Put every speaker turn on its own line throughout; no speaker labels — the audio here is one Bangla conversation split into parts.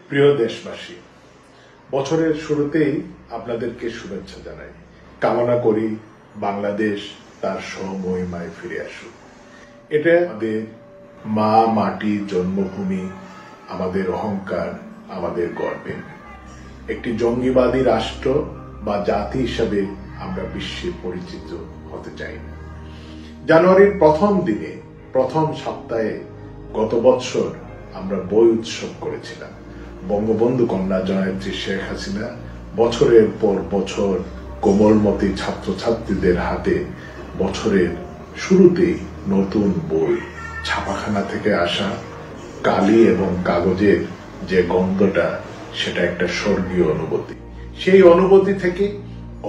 প্রিয় দেশবাসী, বছরের শুরুতেই আপনাদেরকে শুভেচ্ছা জানাই। কামনা করি বাংলাদেশ তার স্বমহিমায় ফিরে আসুক। এটা আমাদের মা মাটি, জন্মভূমি, আমাদের অহংকার, আমাদের গর্বের একটি জঙ্গিবাদী রাষ্ট্র বা জাতি হিসাবে আমরা বিশ্বে পরিচিত হতে চাই না। জানুয়ারির প্রথম দিনে, প্রথম সপ্তাহে গত বছর আমরা বই উৎসব করেছিলাম। বঙ্গবন্ধু কন্যা জননেত্রী শেখ হাসিনা বছরের পর বছর কোমলমতি ছাত্রছাত্রীদের হাতে বছরের শুরুতেই নতুন বই, ছাপাখানা থেকে আসা কালি এবং কাগজের যে গন্ধটা, সেটা একটা স্বর্গীয় অনুভূতি। সেই অনুভূতি থেকে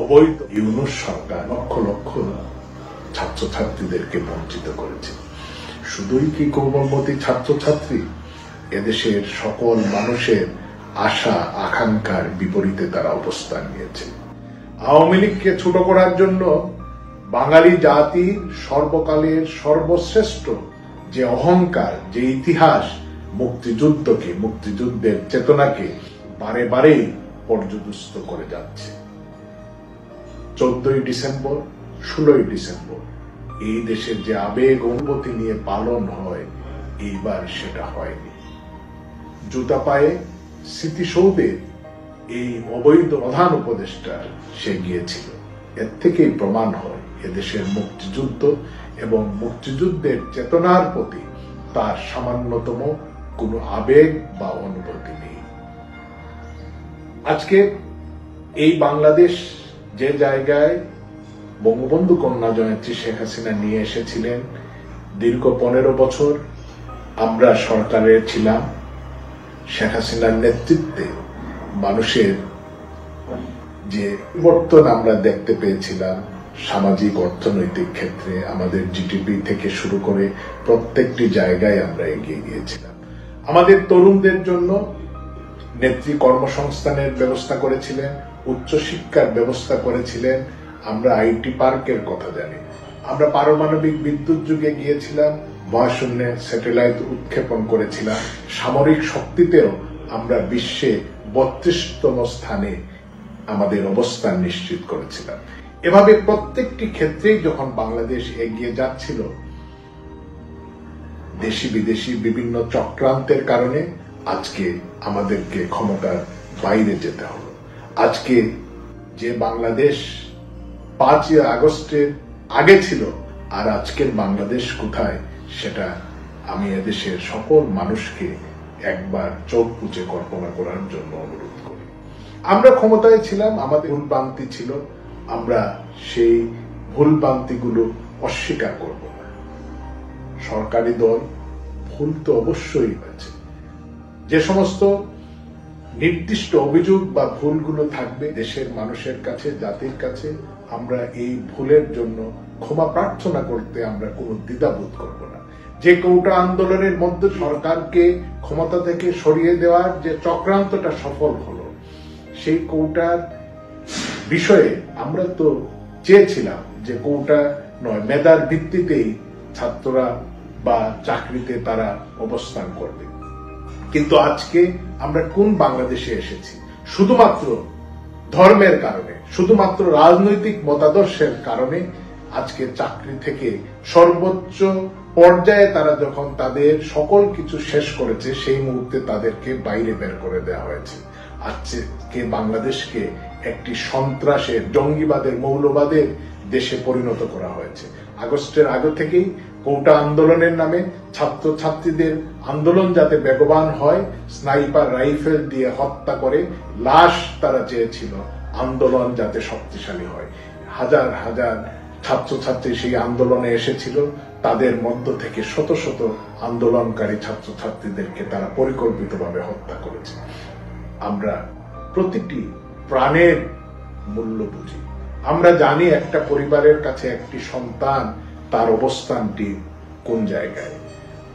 অবৈধ ইউনূস সরকার লক্ষ লক্ষ ছাত্রছাত্রীদেরকে বঞ্চিত করেছে। শুধুই কি কোমলমতি ছাত্রছাত্রী, এদেশের সকল মানুষের আশা আকাঙ্ক্ষার বিপরীতে তারা অবস্থান নিয়েছে। আওয়ামী লীগকে ছোট করার জন্য বাঙালি জাতির সর্বকালের সর্বশ্রেষ্ঠ যে অহংকার, যে ইতিহাস, মুক্তিযুদ্ধকে, মুক্তিযুদ্ধের চেতনাকে বারে বারে পর্যদস্ত করে যাচ্ছে। 14ই ডিসেম্বর, 16ই ডিসেম্বর এই দেশের যে আবেগ অনুভূতি নিয়ে পালন হয়, এইবার সেটা হয়নি। জুতা পায়ে স্মৃতিসৌধে এই অবৈধ প্রধান উপদেষ্টা সে গিয়েছিল। এর থেকেই প্রমাণ হয় এদেশের মুক্তিযুদ্ধ এবং মুক্তিযুদ্ধের চেতনার প্রতি তার সামান্যতম কোনো আবেগ বা অনুভূতি নেই। আজকে এই বাংলাদেশ যে জায়গায় বঙ্গবন্ধু কন্যা জননেত্রী শেখ হাসিনা নিয়ে এসেছিলেন, দীর্ঘ 15 বছর আমরা সরকারে ছিলাম। শেখ হাসিনার নেতৃত্বে মানুষের যে পরিবর্তন আমরা দেখতে পেয়েছিলাম, সামাজিক অর্থনৈতিক ক্ষেত্রে আমাদের জিডিপি থেকে শুরু করে প্রত্যেকটি জায়গায় আমরা এগিয়ে গিয়েছিলাম। আমাদের তরুণদের জন্য নেত্রী কর্মসংস্থানের ব্যবস্থা করেছিলেন, উচ্চশিক্ষার ব্যবস্থা করেছিলেন। আমরা আইটি পার্কের কথা জানি। আমরা পারমাণবিক বিদ্যুৎ যুগে গিয়েছিলাম, মহাশূন্যে স্যাটেলাইট উৎক্ষেপণ করেছিলাম। সামরিক শক্তিতেও আমরা বিশ্বে 32তম স্থানে আমাদের অবস্থান নিশ্চিত করেছিলাম। এভাবে প্রত্যেকটি ক্ষেত্রেই যখন বাংলাদেশ এগিয়ে যাচ্ছিল, দেশি বিদেশি বিভিন্ন চক্রান্তের কারণে আজকে আমাদেরকে ক্ষমতার বাইরে যেতে হলো। আজকে যে বাংলাদেশ 5ই আগস্টের আগে ছিল, আর আজকের বাংলাদেশ কোথায়, সেটা আমি এদেশের সকল মানুষকে একবার চোখ বুজে কল্পনা করার জন্য অনুরোধ করি। আমরা ক্ষমতায় ছিলাম, আমাদের ভুলভ্রান্তি ছিল, আমরা সেই ভুলভ্রান্তিগুলো অস্বীকার করব না। সরকারি দল ভুল তো অবশ্যই হয়েছে। যে সমস্ত নির্দিষ্ট অভিযোগ বা ভুলগুলো থাকবে, দেশের মানুষের কাছে, জাতির কাছে আমরা এই ভুলের জন্য ক্ষমা প্রার্থনা করতে আমরা কোনো দ্বিধাবোধ করব না। যে কোটা আন্দোলনের মধ্যে সরকারকে ক্ষমতা থেকে সরিয়ে দেওয়ার যে চক্রান্তটা সফল হলো, সেই কোটার বিষয়ে আমরা তো চেয়েছিলাম যে কোটা নয়, মেধার ভিত্তিতেই ছাত্ররা বা চাকরিতে তারা অবস্থান করবে। কিন্তু আজকে আমরা কোন বাংলাদেশে এসেছি? শুধুমাত্র ধর্মের কারণে, শুধুমাত্র রাজনৈতিক মতাদর্শের কারণে আজকে চাকরি থেকে সর্বোচ্চ পর্যায়ে তারা যখন তাদের সকল কিছু শেষ করেছে, সেই মুহূর্তে তাদেরকে বাইরে বের করে দেওয়া হয়েছে। আজকে বাংলাদেশকে একটি সন্ত্রাসের, জঙ্গিবাদের, মৌলবাদের দেশে পরিণত করা হয়েছে। আগস্টের আগে থেকেই কোটা আন্দোলনের নামে ছাত্রছাত্রীদের আন্দোলন যাতে বেগবান হয়, স্নাইপার রাইফেল দিয়ে হত্যা করে লাশ তারা চেয়েছিল, আন্দোলন যাতে শক্তিশালী হয়। হাজার হাজার ছাত্রছাত্রী সেই আন্দোলনে এসেছিল, তাদের মধ্য থেকে শত শত আন্দোলনকারী ছাত্রছাত্রীদেরকে তারা পরিকল্পিতভাবে হত্যা করেছে। আমরা প্রতিটি প্রাণের মূল্য বুঝি। আমরা জানি একটা পরিবারের কাছে একটি সন্তান, তার অবস্থানটি কোন জায়গায়।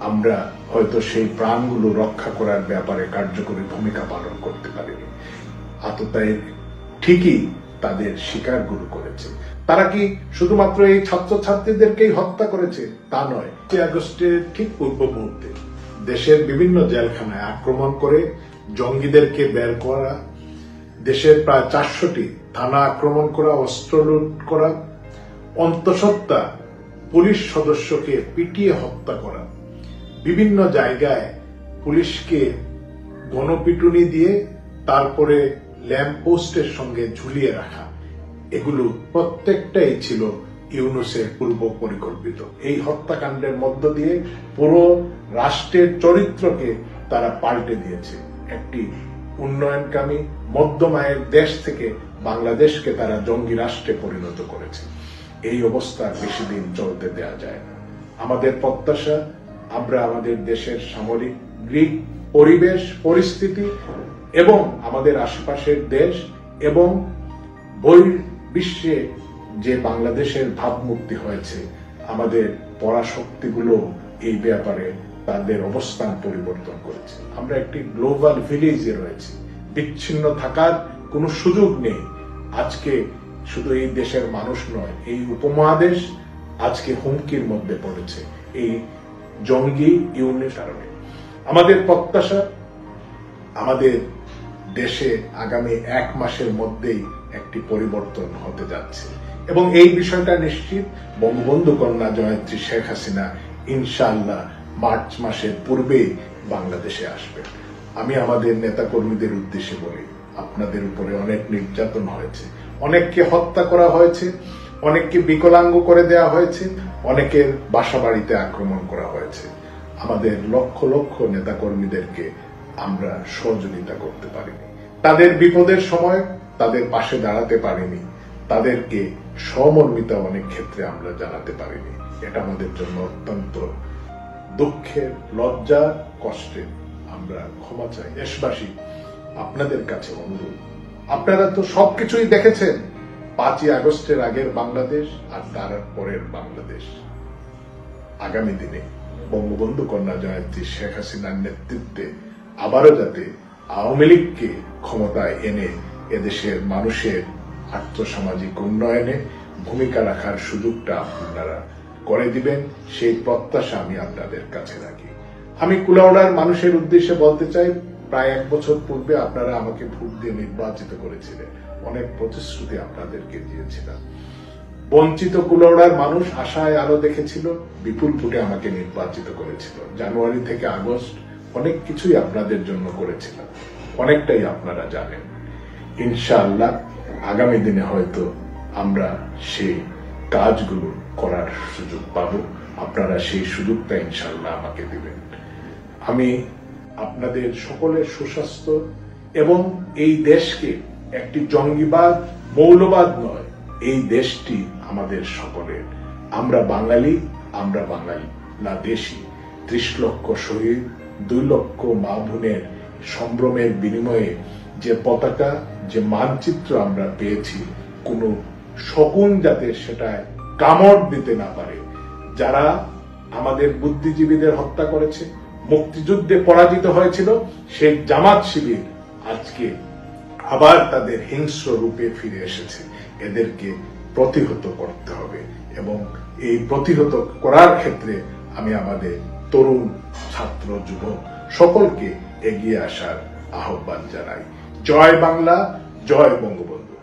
আমরা হয়তো সেই প্রাণগুলো রক্ষা করার ব্যাপারে কার্যকরী ভূমিকা পালন করতে পারিনি। আততায়ীর ঠিকই তাদের শিকারগুলো করেছে। তারা কি শুধুমাত্র এই ছাত্রছাত্রীদেরকেই হত্যা করেছে তা নয়। 5 আগস্টের ঠিক পূর্ব মুহূর্তে দেশের বিভিন্ন জেলখানায় আক্রমণ করে জঙ্গিদেরকে বের করা, দেশের প্রায় 400টি থানা আক্রমণ করা, অস্ত্র লুট করা, অন্তঃসত্ত্বা পুলিশ সদস্যকে পিটিয়ে হত্যা করা, বিভিন্ন জায়গায় পুলিশকে গণপিটুনি দিয়ে তারপরে ল্যাম্প পোস্টের সঙ্গে ঝুলিয়ে রাখা, এগুলো প্রত্যেকটাই ছিল ইউনূসের পূর্ব পরিকল্পিত। এই হত্যাকাণ্ডের মধ্য দিয়ে পুরো রাষ্ট্রের চরিত্রকে তারা পাল্টে দিয়েছে। একটি উন্নয়নকামী মধ্যম আয়ের দেশ থেকে বাংলাদেশকে তারা জঙ্গি রাষ্ট্রে পরিণত করেছে। এই অবস্থা বেশি দিন চলতে দেয়া যায় না। আমাদের প্রত্যাশা, আমরা আমাদের দেশের সামরিক পরিবেশ পরিস্থিতি এবং আমাদের আশেপাশের দেশ এবং বহির্বিশ্বে যে বাংলাদেশের ভাবমূর্তি হয়েছে, আমাদের পরাশক্তিগুলো এই ব্যাপারে তাদের অবস্থান পরিবর্তন করেছে। আমরা একটি গ্লোবাল ভিলেজে রয়েছি, বিচ্ছিন্ন থাকার কোনো সুযোগ নেই। আজকে শুধু এই দেশের মানুষ নয়, এই উপমহাদেশ আজকে হুমকির মধ্যে পড়েছে এই জঙ্গি ইউনিটের কারণে। আমাদের প্রত্যাশা, আমাদের দেশে আগামী 1 মাসের মধ্যেই একটি পরিবর্তন হতে যাচ্ছে এবং এই বিষয়টা নিশ্চিত, বঙ্গবন্ধু কন্যা জয়িত্রী শেখ হাসিনা ইনশাআল্লাহ মার্চ মাসের পূর্বেই বাংলাদেশে আসবে। আমি আমাদের নেতাকর্মীদের উদ্দেশ্যে বলি, আপনাদের উপরে অনেক নির্যাতন হয়েছে, অনেককে হত্যা করা হয়েছে, অনেককে বিকলাঙ্গ করে দেওয়া হয়েছে, অনেকের বাসা বাড়িতে আক্রমণ করা হয়েছে। আমাদের লক্ষ লক্ষ নেতাকর্মীদেরকে আমরা সহযোগিতা করতে পারিনি, তাদের বিপদের সময় তাদের পাশে দাঁড়াতে পারিনি, তাদেরকে সমর্মিতা অনেক ক্ষেত্রে আমরা জানাতে পারিনি। এটা আমাদের জন্য অত্যন্ত দুঃখের, লজ্জা, কষ্টের। আমরা ক্ষমা চাই। দেশবাসী, আপনাদের কাছে অনুরোধ, আপনারা তো সবকিছুই দেখেছেন, 5ই আগস্টের আগের বাংলাদেশ আর তার পরের বাংলাদেশ। আগামী দিনে বঙ্গবন্ধু কন্যা জয়িত্রী শেখ হাসিনার নেতৃত্বে আবারও যাতে আওয়ামী লীগকে ক্ষমতায় এনে এদেশের মানুষের আর্থসামাজিক উন্নয়নে ভূমিকা রাখার সুযোগটা আপনারা করে দিবেন, সেই প্রত্যাশা আমি আপনাদের কাছে রাখি। আমি কুলাউড়ার মানুষের উদ্দেশ্যে বলতে চাই, প্রায় 1 বছর পূর্বে আপনারা আমাকে ভোট দিয়ে নির্বাচিত করেছিলেন, অনেক প্রতিশ্রুতি আপনাদেরকে দিয়েছিলাম। বঞ্চিত কুলাউড়ার মানুষ আশায় আলো দেখেছিল, বিপুল ভোটে আমাকে নির্বাচিত করেছিল। জানুয়ারি থেকে আগস্ট অনেক কিছুই আপনাদের জন্য করেছিলাম, অনেকটাই আপনারা জানেন। ইনশাআল্লাহ আগামী দিনে হয়তো আমরা সেই কাজগুলো করার সুযোগ পাব, আপনারা সেই সুযোগটা ইনশাআল্লাহ আমাকে দিবেন। আমি আপনাদের সকলের সুস্বাস্থ্য এবং এই দেশকে একটি জঙ্গিবাদ, মৌলবাদ নয়, এই দেশটি আমাদের সকলের। আমরা বাঙালি, আমরা বাংলাদেশী। 30 লক্ষ শহীদ, 2 লক্ষ মা বোনের সম্ভ্রমের বিনিময়ে যে পতাকা, যে মানচিত্র আমরা পেয়েছি, কোনো শকুন যাতে সেটা কামড় দিতে না পারে। যারা আমাদের বুদ্ধিজীবীদের হত্যা করেছে, মুক্তিযুদ্ধে পরাজিত হয়েছিল, সেই জামাত শিবির আজকে আবার তাদের হিংস্র রূপে ফিরে এসেছে। এদেরকে প্রতিহত করতে হবে এবং এই প্রতিহত করার ক্ষেত্রে আমি আমাদের তরুণ, ছাত্র, যুবক সকলকে এগিয়ে আসার আহ্বান জানাই। জয় বাংলা, জয় বঙ্গবন্ধু।